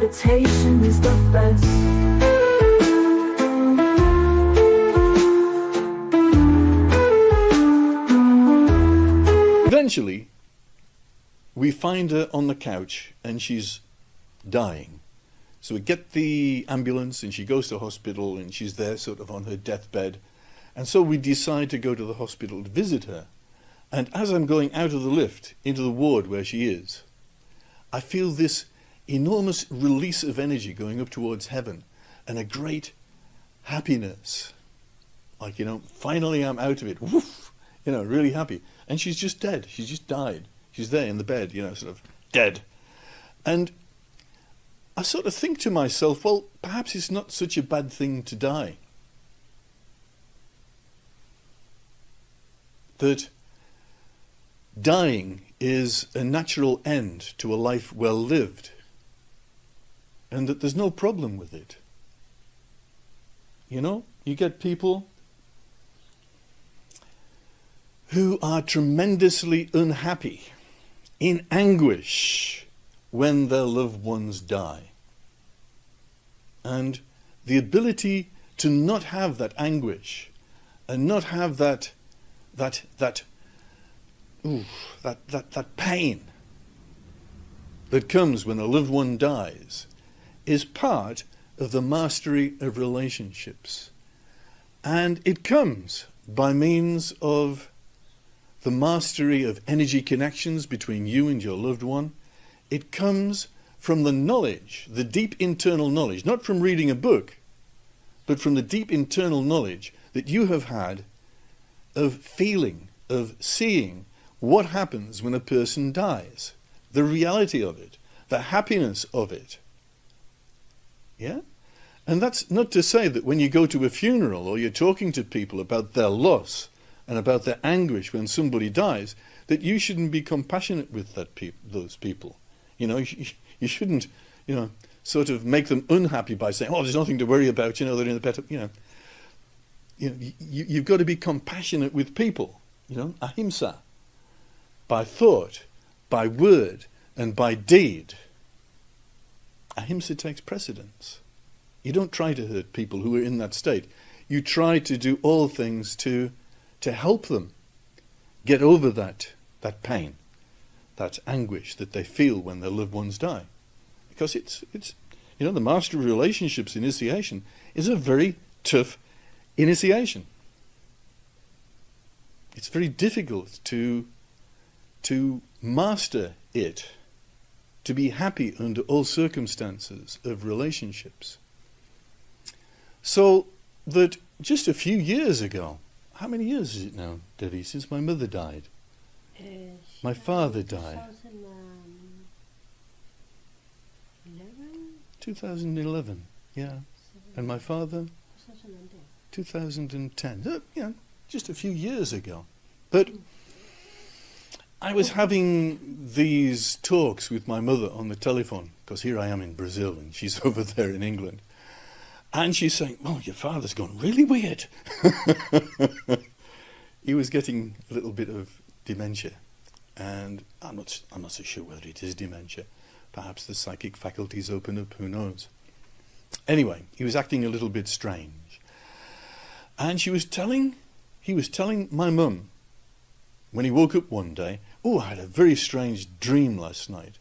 meditation is the best. Eventually, we find her on the couch and she's dying. So we get the ambulance and she goes to hospital and she's there sort of on her deathbed. And so we decide to go to the hospital to visit her. And as I'm going out of the lift into the ward where she is, I feel this enormous release of energy going up towards heaven and a great happiness. Like, finally I'm out of it. Woof! Really happy. And she's just dead. She's just died. She's there in the bed, sort of dead. And I sort of think to myself, well, perhaps it's not such a bad thing to die. That dying is a natural end to a life well lived, and that there's no problem with it. You get people who are tremendously unhappy, in anguish, when their loved ones die. And the ability to not have that anguish and not have that pain that comes when a loved one dies is part of the mastery of relationships. And it comes by means of the mastery of energy connections between you and your loved one. It comes from the knowledge, the deep internal knowledge, not from reading a book, but from the deep internal knowledge that you have had of feeling, of seeing what happens when a person dies, the reality of it, the happiness of it. Yeah? And that's not to say that when you go to a funeral or you're talking to people about their loss and about their anguish when somebody dies, that you shouldn't be compassionate with those people. You shouldn't, sort of make them unhappy by saying, oh, there's nothing to worry about, they're in the better, you've got to be compassionate with people, ahimsa, by thought, by word, and by deed. Ahimsa takes precedence. You don't try to hurt people who are in that state. You try to do all things to help them get over that pain, that anguish that they feel when their loved ones die. Because it's the master of relationships initiation is a very tough initiation. It's very difficult to master it, to be happy under all circumstances of relationships. So that just a few years ago, how many years is it now, Devi, since my mother died? My father died. 2011, yeah. And my father? 2010. Just a few years ago. But I was having these talks with my mother on the telephone, because here I am in Brazil and she's over there in England. And she's saying, well, your father's gone really weird. He was getting a little bit of dementia. And I'm not so sure whether it is dementia. Perhaps the psychic faculties open up, who knows. Anyway, he was acting a little bit strange. And he was telling my mum, when he woke up one day, oh, I had a very strange dream last night.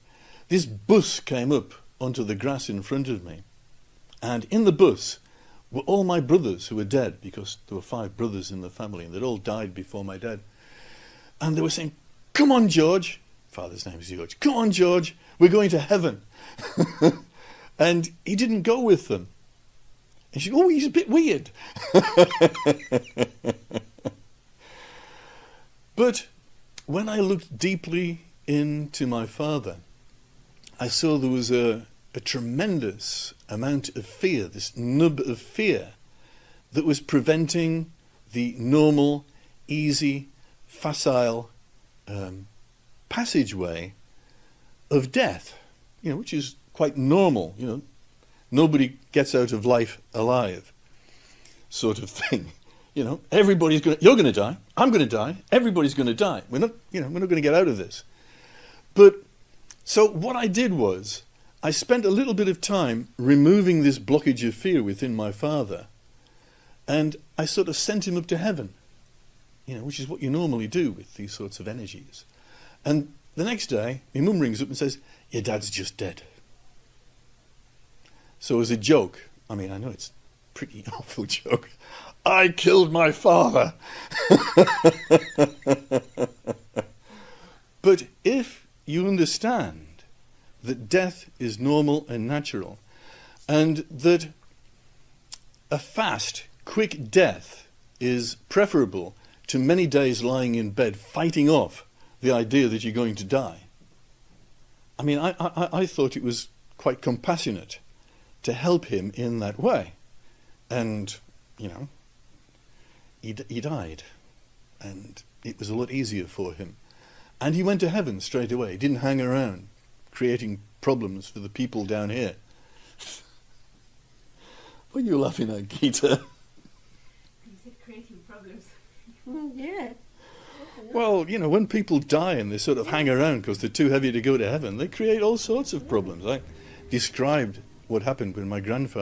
This bus came up onto the grass in front of me. And in the bus were all my brothers who were dead, because there were 5 brothers in the family, and they'd all died before my dad. And they were saying, come on, George. Father's name is George. Come on, George. We're going to heaven. And he didn't go with them. And she said, oh, he's a bit weird. But when I looked deeply into my father, I saw there was a tremendous amount of fear, this nub of fear, that was preventing the normal, easy, facile passageway of death, which is quite normal. Nobody gets out of life alive, sort of thing. You're going to die, I'm going to die, everybody's going to die. We're not going to get out of this. But so what I did was, I spent a little bit of time removing this blockage of fear within my father, and I sort of sent him up to heaven, which is what you normally do with these sorts of energies. And the next day, my mum rings up and says, "Your dad's just dead." So as a joke, I know it's a pretty awful joke, I killed my father. But if you understand that death is normal and natural, and that a fast, quick death is preferable to many days lying in bed fighting off the idea that you're going to die. I thought it was quite compassionate to help him in that way. And, he died. And it was a lot easier for him. And he went to heaven straight away. He didn't hang around creating problems for the people down here. What are you laughing at, Gita? You said creating problems. Yeah. Well, when people die and they sort of hang around because they're too heavy to go to heaven, they create all sorts of problems. I described what happened when my grandfather